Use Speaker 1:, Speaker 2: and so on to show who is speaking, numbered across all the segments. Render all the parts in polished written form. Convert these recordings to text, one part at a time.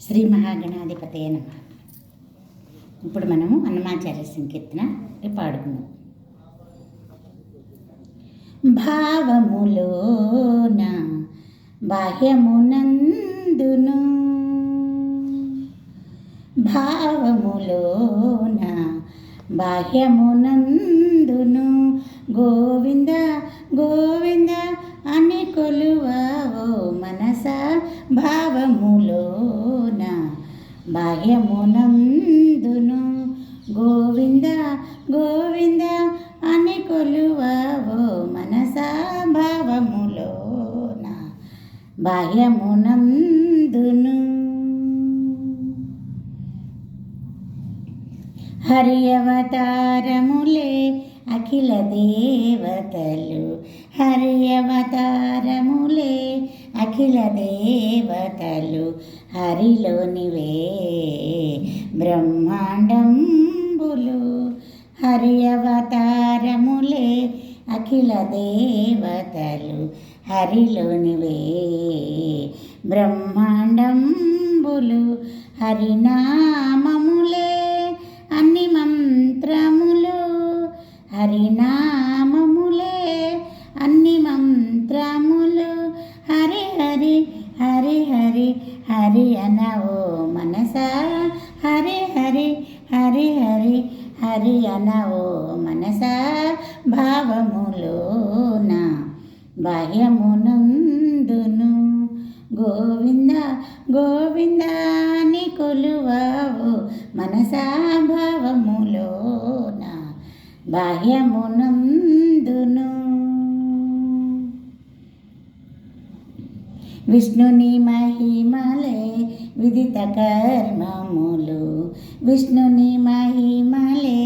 Speaker 1: శ్రీ మహాగణాధిపతయ నమః. ఇప్పుడు మనము అన్నమాచార్య సంకీర్తన పాడుకుందాం. భావములోన బాహ్యమునందును, భావములోన బాహ్యమునందును గోవింద గోవింద అని కొలువావో మనసా. భావములోన బాహ్యమునందును గోవింద గోవింద అని కొలువావో మనసా. భావములోన బాహ్యమునందును హరి అవతారములే అఖిల దేవతలు, హరి అవతారములే అఖిల దేవతలు, హరిలోనివే బ్రహ్మాండంబులు. హరి అవతారములే అఖిల దేవతలు, హరిలోనివే బ్రహ్మాండంబులు. హరినామములే అన్ని మంత్రములు, హరినామములే అన్ని మంత్రములు. హరి హరి హరి హరి హరి అనవో మనసా. హరి హరి హరి హరి హరి అనవో మనసా. భావములోన బాహ్యమునందును గోవింద గోవింద అని కొలువావో మనసా. భావములోన బాహ్యమునందును విష్ణుని మహిమలే విదిత కర్మములు, విష్ణుని మహిమలే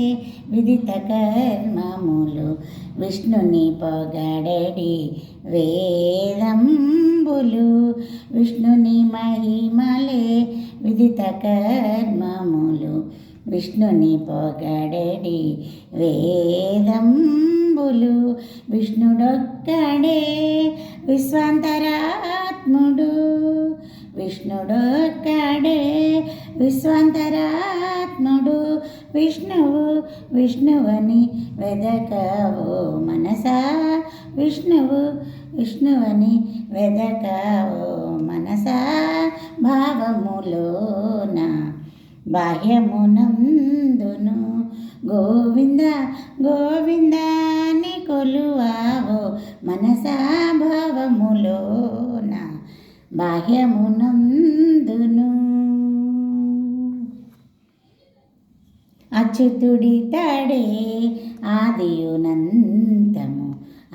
Speaker 1: విదిత కర్మములు. విష్ణుని పొగడడి వేదంబులు, విష్ణుని మహిమలే విదిత కర్మములు. విష్ణుని పొగడడి వేదంబులు. విష్ణుడొక్కడే విశ్వాంతరాత్ముడు, విష్ణుడొక్కడే విశ్వాంతరాత్ముడు. విష్ణువు విష్ణువని వెదకవో మనసా. విష్ణువు విష్ణువని వెదకవో మనసా. భావములోన బాహ్యమునందును గోవింద గోవింద అని కొలువావో మనసా. భావములోన బాహ్యమునందును అచ్యుతుడి తడే ఆదియునంతము,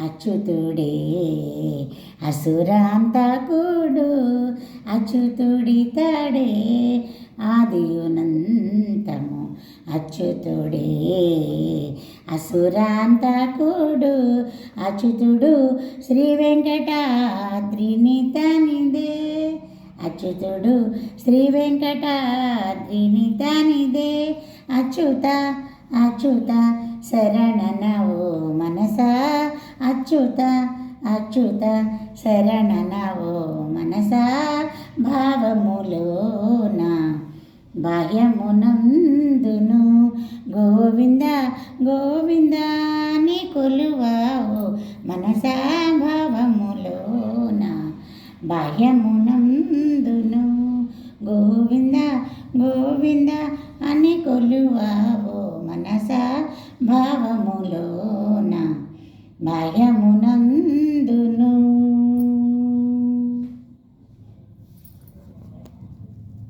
Speaker 1: అచ్యుతుడే అసురాంతకుడు. అచ్యుతుడి తడే ఆదియునంతము, అచ్యుతుడే అసురాంతకుడు. అచ్యుతుడు శ్రీ వెంకటాద్రిని తనిదే, అచ్యుతుడు శ్రీ వెంకటాద్రిని తనిదే. అచ్యుత అచ్యుత శరణనవో మనసా. అచ్యుత అచ్యుత శరణనవో మనసా. భావములోన బాహ్యమునందును గోవింద గోవింద అని కొలువావో మనసా. భావములోన బాహ్యమునందును గోవింద గోవింద అని కొలువావో మనసా. భావములోన బాహ్యము